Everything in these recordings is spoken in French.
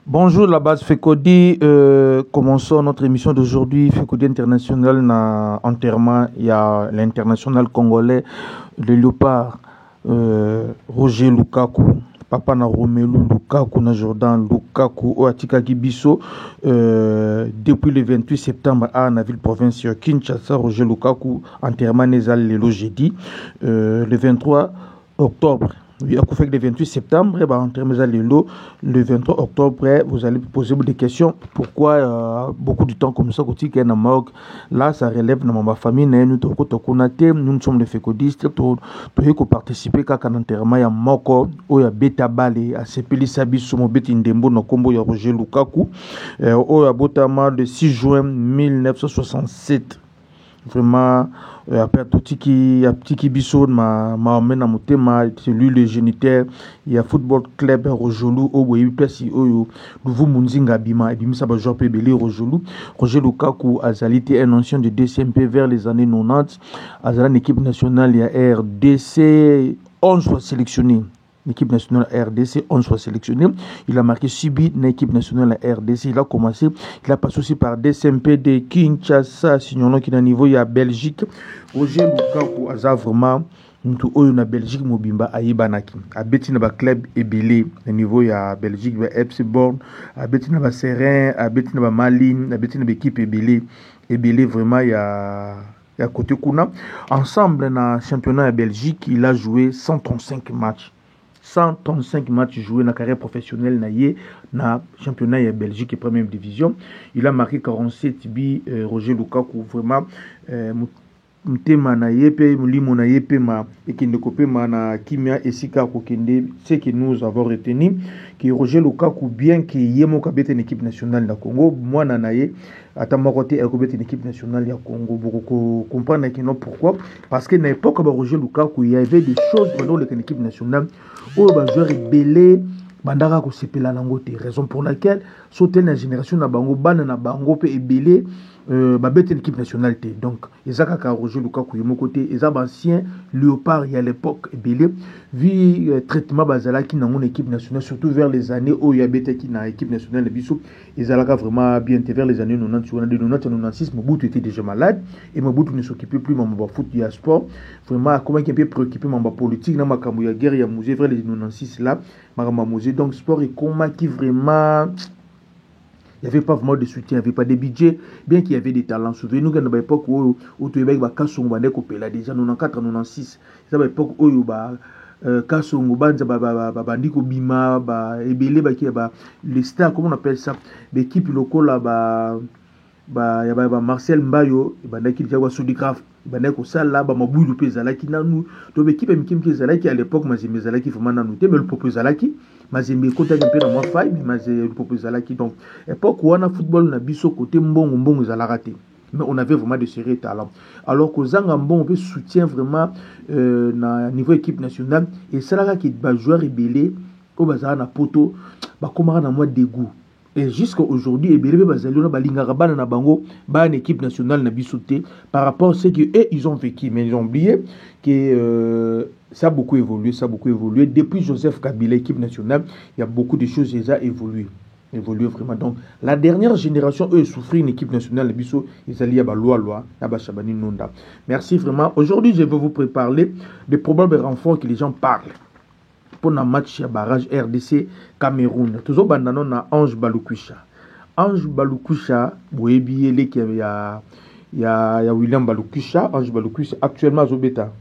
Bonjour la base Fekodi, commençons notre émission d'aujourd'hui. Fekodi International na enterrement, il y a l'international congolais, le léopard Roger Lukaku, papa na Romelu Lukaku na Jordan Lukaku au Atika Gibiso depuis le 28 septembre à la ville province Kinshasa. Roger Lukaku enterrement nésal le jeudi le 23 octobre. Oui, à fait le 28 septembre, le 23 octobre, vous allez poser des questions. Pourquoi beaucoup de temps comme ça, là, ça relève de ma famille, nous sommes les fécodistes, nous participer à un enterrement, il y a Moko, il y a Beta Bale, à Sepeli Sabiso, Mobeti Ndembo, Nokombo, il y a Roger Lukaku, il y a Botama le 6 juin 1967. Vraiment après tout petit biso ma emmène à motema c'est lui le géniteur il y a football club Rojolu au boyi place oyo nouveau munzinga bima et bimisa ba joueur pebeli Rojolu. Roger Lukaku azalite un ancien de DCMP vers les années 90 azala équipe nationale il y a RDC 11 fois sélectionné. L'équipe nationale RDC, 11 fois sélectionné. Il a marqué 6 buts dans l'équipe nationale RDC. Il a commencé, il a passé aussi par DCMP de Kinshasa, signalons qu'il y a un niveau, il y a Belgique. Roger Lukaku a vraiment tout haut na Belgique mobimba ayibanaki. A beti na ba club ebele, au niveau il y a Belgique, il y a FC Born, a beti na ba Serein, a beti na ba Malines, a beti na ba équipe ebele vraiment il y a côté Kuna. Ensemble dans le championnat de Belgique, il a joué 135 matchs. 135 matchs joués dans la carrière professionnelle dans le championnat de Belgique et première division. Il a marqué 47 buts. Roger Lukaku, vraiment, mutema na yepe mulimo na yepe ma ekende kopema na kimia esika kokende. Ce que nous avons retenu que Roger Lukaku bien que yemo kabete une équipe nationale de Congo moi na naye atama côté ekobete une équipe nationale ya Congo beaucoup comprendre que non pourquoi parce que à l'époque de Roger Lukaku il y avait des choses pendant l'équipe nationale où ba joueur belé bandaka ko sepela nango te raison pour laquelle sauter la génération na bango bana na bango pe ebelé babete l'équipe nationale te donc ezaka ka Roger Lukaku yemo côté ezab ancien léopard il y a l'époque ebelé vu traitement bazala qui nango équipe nationale surtout vers les années où il y a bete qui na équipe nationale de biso ezalaka vraiment bien vers les années 90 ou 96 Mobutu était déjà malade et Mobutu ne s'occupait plus de foot du sport vraiment comment qui est un peu préoccupé de politique na makambo ya guerre ya musée vers les 96 là makambo musée donc sport et comment qui vraiment il n'y avait pas vraiment de soutien, il n'y avait pas de budget, bien qu'il y avait des talents. Souvenez-nous qu'à l'époque où tu avais des Kassongo, déjà 94, 96, c'est à l'époque où Kassongo, Bandiko Bima, Ebele, les stars, comment on appelle ça, l'équipe locale là, Marcel Mbayo, Bandaki Diawa Sodigraph, Bandako Sala, Mabouilou Pezalaki, Nanou, donc l'équipe Mkim Pezalaki à l'époque, Mazemezalaki, vraiment Nanou, mais le Popezalaki. Mazembe côté un peu dans moi faille mais Mazembe Popezalaki donc époque où on a football na biso côté mbongo za la raté mais on avait vraiment de sérieux talents alors qu'aux Zangambon on peut soutien vraiment na niveau équipe nationale et ça là qui ba joueur rebelle au bazar na poto ba komara na moi dégoût et jusqu'à aujourd'hui ebele bazalona balingaka bana na bango ba une équipe nationale na bisoté par rapport à ce que eux ils ont vécu mais ils ont oublié que ça a beaucoup évolué depuis Joseph Kabila équipe nationale il y a beaucoup de choses déjà évolué vraiment donc la dernière génération eux souffrent une équipe nationale de biso ils allaient à loi à Chabani Nonda. Merci vraiment. Aujourd'hui je vais vous préparer des probables renforts que les gens parlent pour un match à barrage RDC Cameroun. Toujours bandano na Ange Balukusha. Ange Balukusha, boyebi le qui y a William Balukusha. Ange Balukusha actuellement Zobeta.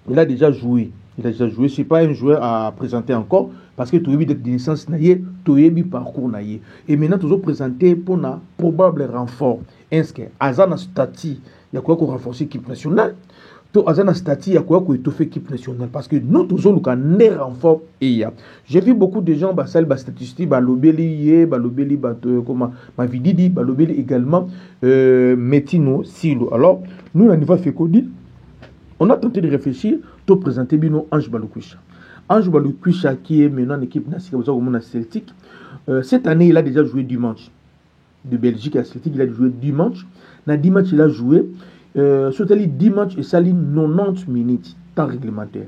Il a déjà joué. C'est pas un joueur à présenter encore parce que tu as eu des naissances naïe, tu as eu parcours naïe. Et maintenant tu as présenté pour un probable renfort. Est-ce que Azana Stati, il y a quoi qu'on renforce l'équipe nationale? Azana Stati, il y a quoi qu'on étoffe l'équipe nationale parce que nous tous on a renfort et il y a. J'ai vu beaucoup de gens basal bas statistiques balobeli comment Mavididi balobeli également Metino Silo. Alors nous à niveau Fekodi on a tenté de réfléchir pour présenter Bino Ange Balukusha. Ange Balukusha qui est maintenant en équipe nationale Celtic. Cette année, il a déjà joué dimanche. De Belgique à Celtic, il a joué dimanche. Dans 10 matchs, il a joué. Sur 10 matchs, il s'aligne 90 minutes, temps réglementaire.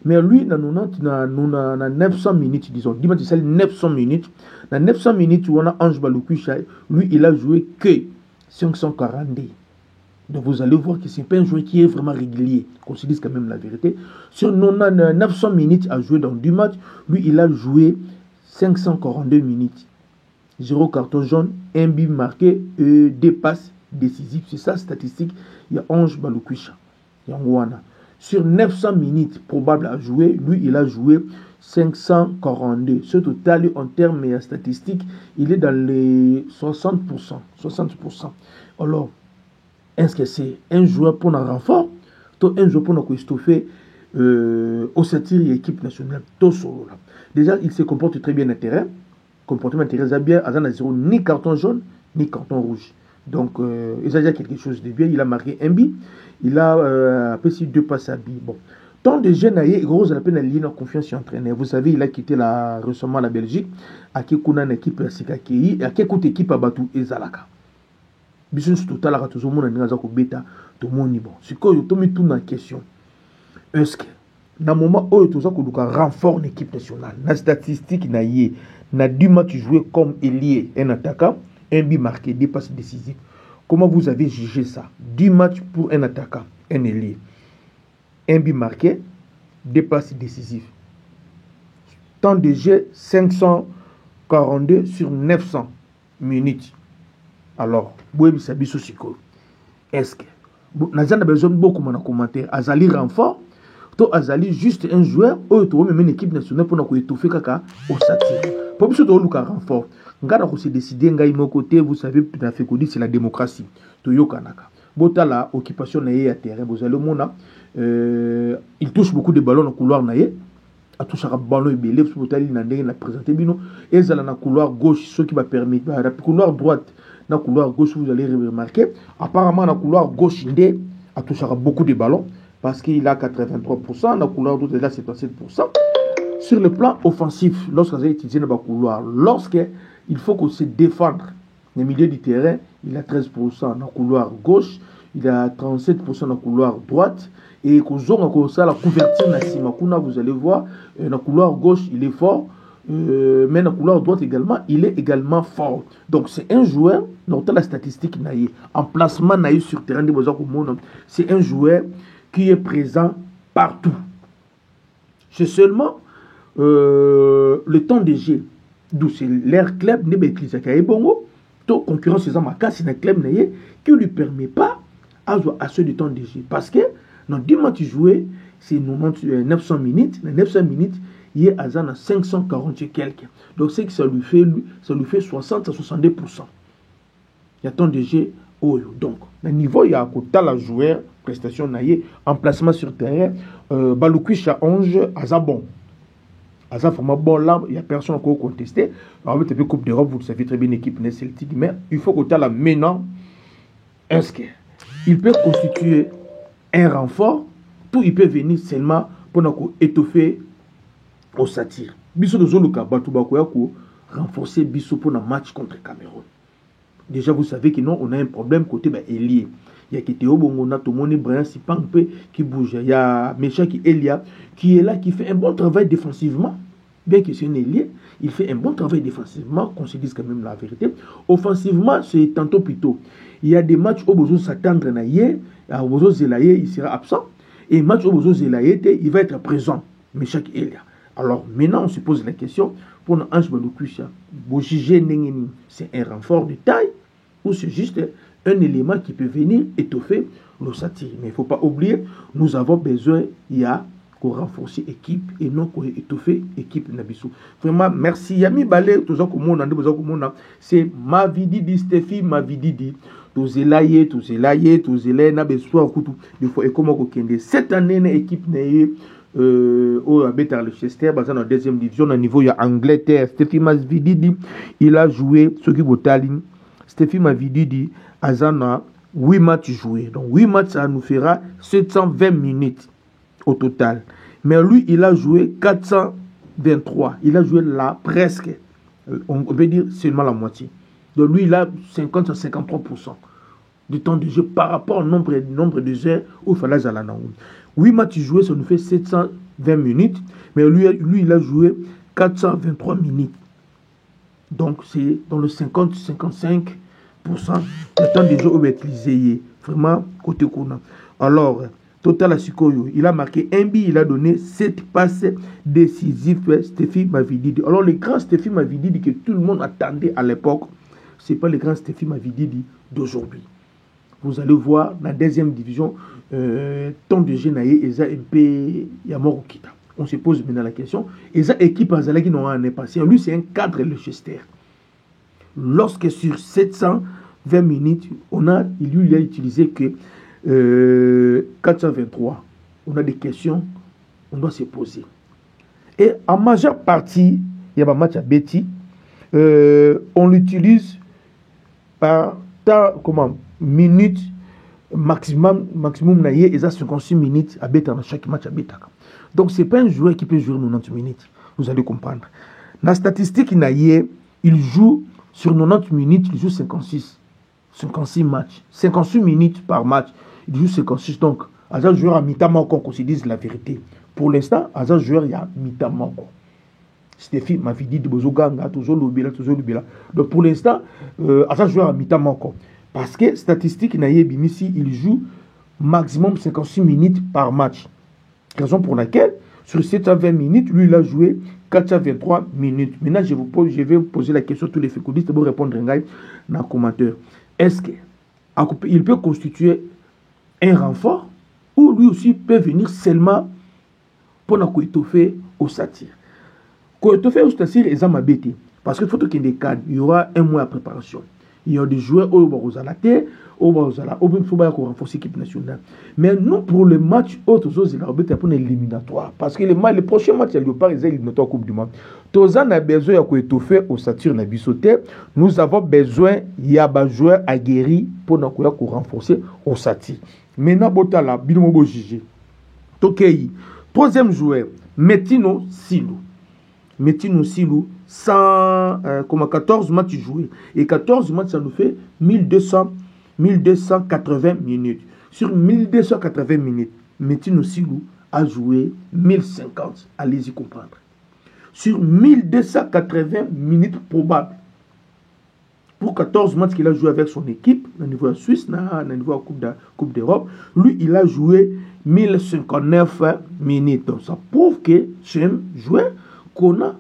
Mais lui, dans 900 minutes, disons, dimanche, c'est 900 minutes. Dans 900 minutes, on a Ange Balukwisha, lui, il a joué que 542. Donc vous allez voir que ce n'est pas un joueur qui est vraiment régulier, qu'on se dise quand même la vérité. Sur 900 minutes à jouer dans 10 matchs, lui, il a joué 542 minutes. 0 carton jaune, 1 but marqué, 2 passes décisives. C'est ça, statistique. Il y a Ange Balukwisha. Sur 900 minutes probables à jouer, lui, il a joué 542. Ce total, en termes statistiques, il est dans les 60%. 60%. Alors, est-ce que c'est un joueur pour un renfort, ou un joueur pour nous étoffer au satire et équipe nationale, tout solo là. Déjà, il se comporte très bien à terrain. Comportement très bien. Azan a zéro ni carton jaune, ni carton rouge. Donc, il a déjà quelque chose de bien. Il a marqué un but. Il a passé 2 passes à but. Bon. Tant de jeunes, gros, on appelle la ligne de confiance sur entraîneur. Vous savez, il a quitté récemment la Belgique. À qui qu'on a une équipe à Sikakei. Et à qui qu'on équipe à Batou et Zalaka. Business total à tout le monde a dit bêta tout le monde bon. C'est quoi je mets tout dans question. Est-ce que dans le moment où tu as renfort l'équipe nationale, la statistique na yé, na 10 matchs joués comme ailier, un attaquant, un but marqué, 2 passes décisives. Comment vous avez jugé ça? 10 matchs pour un attaquant, un ailier, un but marqué, 2 passes décisives. Temps de jeu 542 sur 900 minutes. Alors, est-ce que nous avons besoin de beaucoup de commentaires? Azali renfort, ou Azali juste un joueur, ou tu as même une équipe nationale pour nous étouffer kaka au satire. Pour que tu aies un renfort, nous avons décidé de côté, vous savez, c'est la démocratie. Bota la occupation à terrain, vous allez mona, il touche beaucoup de ballons dans le couloir naïe. À tout ça, ballon et belé, pour la présenter bino, et dans le couloir gauche, ce qui va permettre, le couloir droite. Dans le couloir gauche, vous allez remarquer, apparemment, dans le couloir gauche, il a touché beaucoup de ballons, parce qu'il a 83%, dans le couloir droite, il a 77%. Sur le plan offensif, lorsque vous avez utilisé dans le couloir, lorsqu'il faut qu'on se défendre, dans le milieu du terrain, il a 13% dans le couloir gauche, il a 37% dans le couloir droite, et qu'on a la couverture, vous allez voir, dans le couloir gauche, il est fort. Mais dans le couloir droite également, il est également fort. Donc c'est un joueur, dans la statistique, en placement sur terrain de c'est un joueur qui est présent partout. C'est seulement le temps de jeu, d'où c'est l'air club, concurrence c'est un club qui ne lui permet pas à ce temps de jeu. Parce que dans 10 matchs joués, c'est 900 minutes. Dans 900 minutes, il est à 540 et quelques. Donc, c'est que ça lui fait 60 à 62%. Il y a tant de jeux. Donc, le niveau, il y a un quota la joueur, prestation naïe, emplacement sur terrain, Balukwisha 11, Aza bon. Aza vraiment bon là, il n'y a personne qui a contesté. Alors, avec la Coupe d'Europe, vous le savez très bien, l'équipe Celtic, mais il faut que là maintenant, est-ce qu'il peut constituer un renfort, tout il peut venir seulement pour nous étoffer au satire. Biso de Zoluka, Batubakoyako, renforcer Biso pour un match contre Cameroun. Déjà, vous savez que non, on a un problème côté ailier. Il y a Kétéo Bongona, Tomoni Brian Sipangpe qui bouge. Il y a Meshaki Elia qui est là, qui fait un bon travail défensivement. Bien que c'est un ailier, il fait un bon travail défensivement, qu'on se dise quand même la vérité. Offensivement, c'est tantôt plutôt. Il y a des matchs où Bozo s'attendre à Bozo Zelaye, il sera absent. Et match où Bozo Zelaye, il va être présent. Meshaki Elia. Alors maintenant, on se pose la question, pour Ange Balukwisha, c'est un renfort de taille ou c'est juste un élément qui peut venir étoffer le satire. Mais il ne faut pas oublier, nous avons besoin, il y a qu'on renforcer l'équipe et non qu'on étoffer l'équipe Nabissou. Vraiment, merci. Yami Balé, tout ça c'est ma vie dit, Stéphie, ma vie dit. Tous élaillés, et comment cette année, l'équipe n'est au Betar Leicester, dans la deuxième division, au niveau de Angleterre. Stéphie Masvididi, il a joué ce qui vaut Tallinn. Stéphie Masvididi, Azana, 8 matchs joués. Donc 8 matchs, ça nous fera 720 minutes au total. Mais lui, il a joué 423. Il a joué là presque, on peut dire seulement la moitié. Donc lui, il a 50 à 53%. de temps de jeu par rapport au nombre de heures où il fallait aller. 8 matchs joués, ça nous fait 720 minutes. Mais lui, il a joué 423 minutes. Donc, c'est dans le 50-55% du temps de jeu où il va utiliser. Vraiment, côté Kona. Alors, Total Asikoyo, il a marqué un but, il a donné 7 passes décisives, Stéphie Mavididi. Alors, le grand Stéphie Mavididi que tout le monde attendait à l'époque, ce n'est pas le grand Stéphie Mavididi d'aujourd'hui. Vous allez voir, dans la deuxième division, temps de jeu, Eza MP Yamorokita. On se pose maintenant la question. Eza équipe Azala qui n'aura un passé. Lui, c'est un cadre Leicester. Lorsque sur 720 minutes, il a utilisé que 423. On a des questions, on doit se poser. Et en majeure partie, il y a un match à Betty. On l'utilise par minutes maximum naïe et ça 56 minutes à Betty dans chaque match à Betty. Donc c'est pas un joueur qui peut jouer 90 minutes. Vous allez comprendre. Dans la statistique naïe, il joue sur 90 minutes, il joue 56 matchs. 58 minutes par match. Il joue 56. Donc, à un joueur à mi-temps, qu'on se dise la vérité. Pour l'instant, à un joueur, il y a mi-temps. Stéphie m'avait dit de Bozoganga, toujours l'obéla. Donc, pour l'instant, à un joueur à mi-temps. Parce que, statistique, Bimisi, il joue maximum 56 minutes par match. Raison pour laquelle, sur 720 minutes, lui, il a joué 423 minutes. Maintenant, je vais vous poser la question à tous les fécondistes pour répondre dans le commentaire. Est-ce qu'il peut constituer un renfort ou lui aussi peut venir seulement pour nous étoffer au satire? Étoffer au satire, ils ont m'abêté. Parce qu'il faut qu'il y ait des cadres. Il y aura un mois de préparation. Il y a des joueurs au Barouzalaté, au Barouzala, au Bimfouba pour renforcer l'équipe nationale. Mais nous, pour le match, autres choses, il a besoin pour l'éliminatoire. Parce que le prochain match, il n'y a pas les éliminatoires Coupe du Monde. Tozan a besoin d'étoffer au satire na bisoté. Nous avons besoin, il y a des joueurs aguerris pour nous renforcer au satire. Maintenant, Botala, Binomo Jiji. Tokei. Troisième joueur, Metino Silou. 14 matchs joués. Et 14 matchs, ça nous fait 1280 minutes. Sur 1280 minutes, Metino Silou a joué 1050. Allez-y comprendre. Sur 1280 minutes probables. Pour 14 matchs qu'il a joué avec son équipe, au niveau de Suisse, au niveau de la Coupe d'Europe, lui, il a joué 1059 minutes. Donc, ça prouve que c'est un joueur qu'on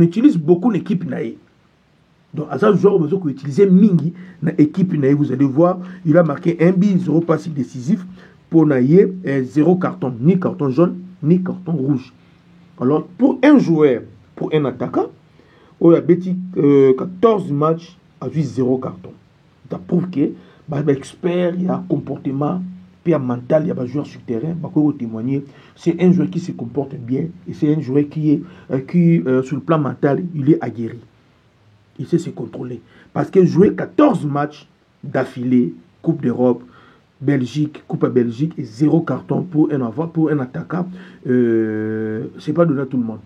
utilise beaucoup l'équipe naïe. Donc, à ce joueur, on peut utiliser Mingi dans l'équipe naïe. Vous allez voir, il a marqué un but, 0 passe décisif pour naïe, 0 carton, ni carton jaune, ni carton rouge. Alors, pour un joueur, pour un attaquant, il y a 14 matchs avec 0 carton. Ça prouve que l'expert, il y a un comportement, puis un mental, il y a un joueur sur le terrain, il faut témoigner. C'est un joueur qui se comporte bien et c'est un joueur qui sur le plan mental, il est aguerri. Il sait se contrôler. Parce que jouer 14 matchs d'affilée, Coupe d'Europe, Belgique, Coupe à Belgique, et 0 carton pour un attaquant, c'est pas donné à tout le monde.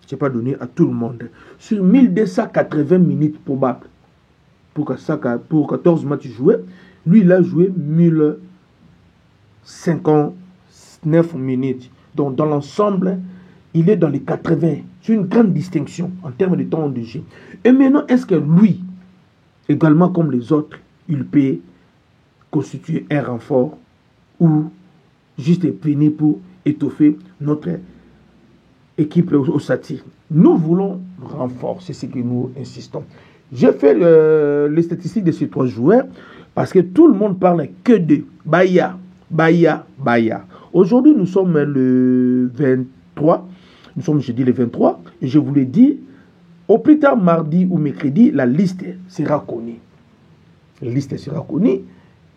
C'est pas donné à tout le monde. Sur 1280 minutes probables, pour 14 matchs joués, lui, il a joué 1059 minutes. Donc, dans l'ensemble, il est dans les 80. C'est une grande distinction en termes de temps de jeu. Et maintenant, est-ce que lui, également comme les autres, il peut constituer un renfort ou juste venir pour étoffer notre équipe au satire? Nous voulons renfort, c'est ce que nous insistons. J'ai fait les statistiques de ces 3 joueurs parce que tout le monde parle que de Baya. Aujourd'hui, nous sommes le 23. Nous sommes jeudi le 23. Et je vous l'ai dit, au plus tard mardi ou mercredi, la liste sera connue. La liste sera connue.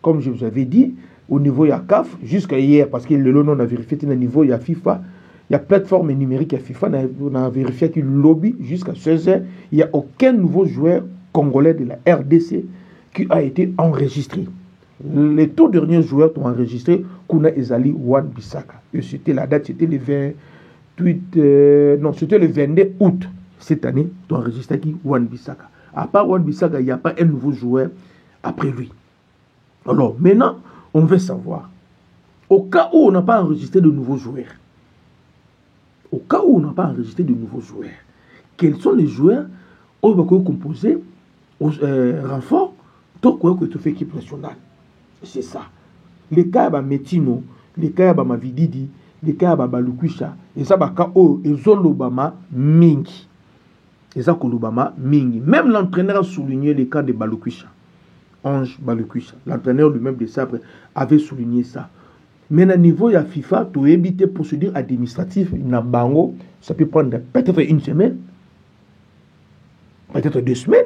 Comme je vous avais dit, au niveau de la CAF, jusqu'à hier, parce que le nom on a vérifié, au niveau de la FIFA, il y a plateforme numérique à FIFA, on a vérifié qu'il lobby jusqu'à 16h. Il n'y a aucun nouveau joueur congolais de la RDC qui a été enregistré. Les tout derniers joueurs ont enregistré Kuna Ezali Wan-Bissaka. Et c'était la date, c'était le 22 août cette année, ils ont enregistré qui Wan-Bissaka. À part Wan-Bissaka, il n'y a pas un nouveau joueur après lui. Alors, maintenant, on veut savoir, au cas où on n'a pas enregistré de nouveaux joueurs, quels sont les joueurs qui vont composer au renfort que tu fais équipe nationale? C'est ça. Les cas de Metino, les cas de Mavididi, les cas de Balukwisha, et ça, ils ont l'Obama Mingi. Et ça, l'Obama Mingi. Même l'entraîneur a souligné les cas de Balukwisha. Ange Balukwisha. L'entraîneur lui-même de Sabre avait souligné ça. Mais à niveau de la FIFA, pour éviter procédure administrative, ça peut prendre peut-être une semaine, peut-être 2 semaines,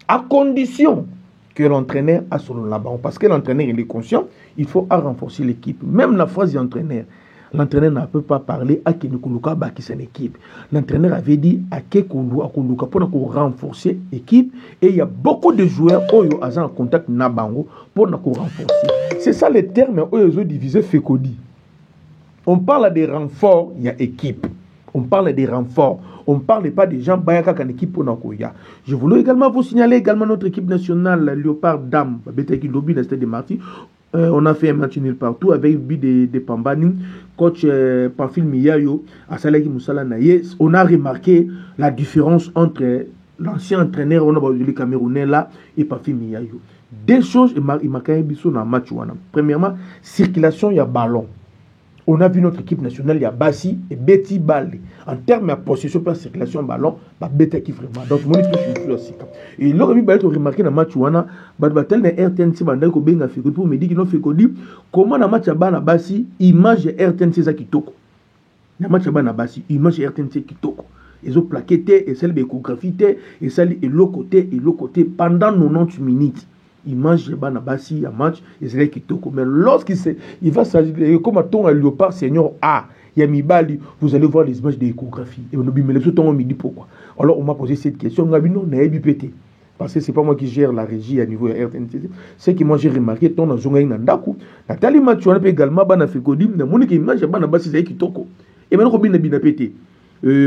à condition que l'entraîneur a son là-bas. Parce que l'entraîneur il est conscient, il faut renforcer l'équipe. Même la phrase de l'entraîneur ne peut pas parler à Kenekuluka qui c'est l'équipe. L'entraîneur avait dit à Kenekuluka pour renforcer l'équipe. Et il y a beaucoup de joueurs qui ont en contact Nabango pour renforcer. C'est ça le terme où ils ont divisé Fekodi. On parle des renforts, il y a équipe. On parle des renforts. On ne parle pas des gens Bayaka qu'en équipe pour Nakoya. Je voulais également vous signaler également notre équipe nationale, Léopard Dame, Betaki Lobby, la Stade de Marty. On a fait un match nul partout avec le but de Pambani, coach Pamphile Miyayo, Asalaki Moussala Naye. On a remarqué la différence entre l'ancien entraîneur, on a le Camerounais là, et Pamphile Miyayo. Deux choses, il m'a dit dans le match. Premièrement, circulation, il y a ballon. On a vu notre équipe nationale, il y a Bassi et Betty Bali. En termes de possession par circulation ballon, Betty qui vraiment. Donc, mon équipe aussi. Et là, on a remarqué dans le match, on a tel RTNC pour me dire qu'il a fait comment dans le match à Bassi, image RTNC qui toko. Dans le match à Bassi, image RTNC qui toko. Ils ont plaqué et celle de l'échographie et celle de l'autre côté pendant 90 minutes. Image de Banabasi à match, Israël qui toko. Mais lorsqu'il va s'agir, comme à ton Léopard Seigneur A, Yamibali, vous allez voir les images de l'échographie. Et on me dit pourquoi. Alors on m'a posé cette question, on a dit non, on a pété. Parce que ce n'est pas moi qui gère la régie à niveau de RTNC. C'est que moi j'ai remarqué, ton Zongaï Nandaku, Nathalie Mathieu, on a également Banafekodi, mais mon image de Banabasi qui toko. Et maintenant, on a pété.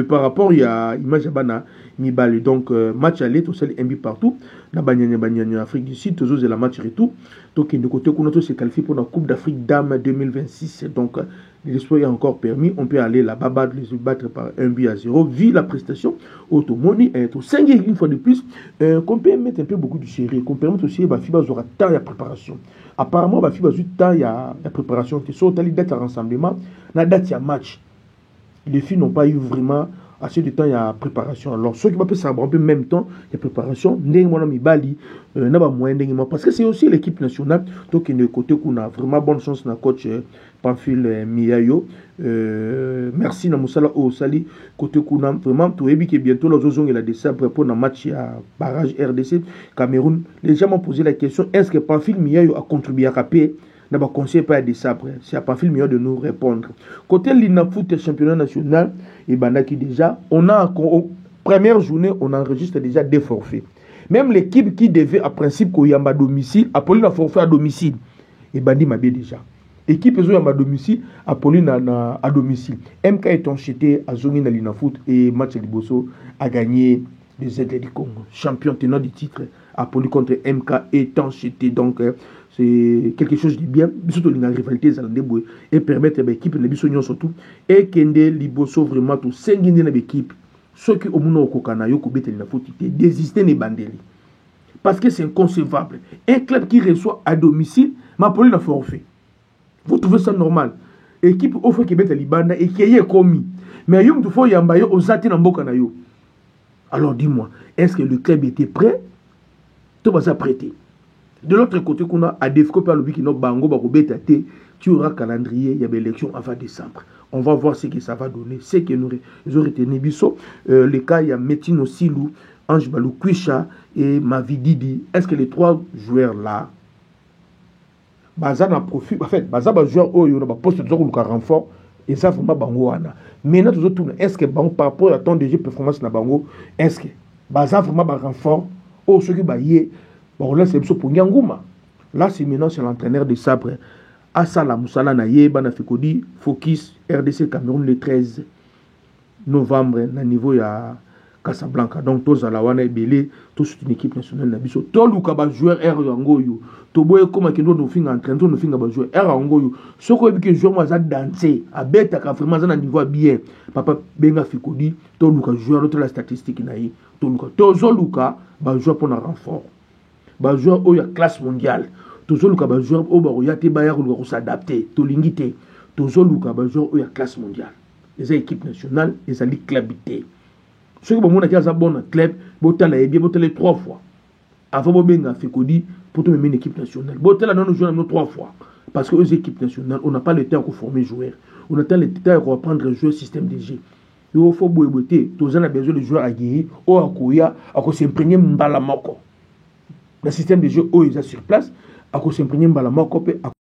Par rapport il y a image bana Nibali donc match aller tout seul un but partout na banyanya Afrique du Sud toujours la match retour donc de côté qu'on a se qualifié pour la Coupe d'Afrique Dames 2026 donc l'espoir est encore permis, on peut aller là-bas les battre par 1-0 vu la prestation automoni et tout 5 une fois de plus qu'on peut mettre un peu beaucoup de chéri qu'on permet aussi ba FIBA aura temps de préparation apparemment ba FIBA aura temps il y a préparation qui sont tali date à rassemblement na date il y a match. Les filles n'ont pas eu vraiment assez de temps, il y a préparation. Alors, ceux qui peuvent savoir un peu en même temps, il y a préparation. Parce que c'est aussi l'équipe nationale. Donc, il y a côté qu'on a vraiment bonne chance, dans coach Pamphile Miyayo. Merci, Namoussala Osali. Côté qu'on a vraiment, tout est bien bientôt, la zone il a décembre pour un match à barrage RDC Cameroun. Les gens m'ont posé la question est-ce que Pamphile Miyayo a contribué à caper? D'abord, conseil pas de ça après. C'est à Pamphile Miyayo de nous répondre. Côté l'INAFOOT championnat national, et Banaki déjà, on a première journée, on enregistre déjà des forfaits. Même l'équipe qui devait à principe qu'on y a à domicile, Apolline a forfait à domicile. Et Bandi m'a bien déjà. Équipe qui à domicile, Apolline à domicile. MK est enchaîné à Zongi dans l'INAFOOT et Match Liboso a gagné les aides du Congo. Champion tenant du titre, Apolline contre MK est enchaîné. Donc, c'est quelque chose de bien, surtout la rivalité et permettre à l'équipe de Bissonion surtout et Kende Liboso vraiment tout 5 de l'équipe ceux qui au monde au Kokanayo Kobete la faute désister les bandeli parce que c'est inconcevable un club qui reçoit à domicile ma poli la forfait vous trouvez ça normal équipe au fait Kebeta Libanda et qui est commis mais yum tu faut yambayo aux até na mboka na yo alors dis-moi est-ce que le club était prêt tout va s'apprêter. De l'autre côté, qu'on a à défco par le qui n'a bango bakobeta té, tu auras calendrier, il y a des élections avant décembre. On va voir ce que ça va donner, ce que nous aurons retenu biso. Les cas, il y a Metino Silou, Ange Balukwisha et Mavididi. Est-ce que les 3 joueurs là, Baza n'a profit, en fait, Baza va jouer au Yoruba poste de renfort et ça vraiment bango wana. Maintenant, tout autres, est-ce que bango par rapport à ton DG performance na bango, est-ce que Baza vraiment un renfort ou ceux qui baillent. Bon, là, c'est pour Nyangouma. Là, c'est maintenant c'est l'entraîneur de Sabre. Asala Moussala Naye, Banafekodi, Focus, RDC Cameroun le 13 novembre, à niveau, il y a Casablanca. Donc tous à la wana ebele, tous une équipe nationale na biso. Tous luka ba joueur R yango yo. To boye comme kendo no finga entraîneur no finga ba joueur R yango yo. Soko ebike joueur ma za danser, a beta ka vraiment za na niveau bien. Papa benga fikodi, to luka joueur notre la statistique na yi. To luka to zo luka ba joueur pour na renfort. Ba joueur o ya classe mondiale. To zo luka ba joueur o ba ya te ba ya ko s'adapter, to lingité. To zo luka ba joueur o ya classe mondiale. Les équipes nationales, les alliés clubité. Ceux qui ont un bon club, ils ont été 3 fois. Avant de faire Fekodi, pour mener une équipe nationale. Ils ont joué 3 fois. Parce que les équipes nationales, on n'a pas le temps de former joueurs. On a le temps de reprendre le jeu système de jeu. Il faut que tous les besoin de joueurs à guérir, ou à Koya, à s'imprégner Mbalamoko. Le système de jeu, ils sont sur place, à s'imprégner Mbalamoko.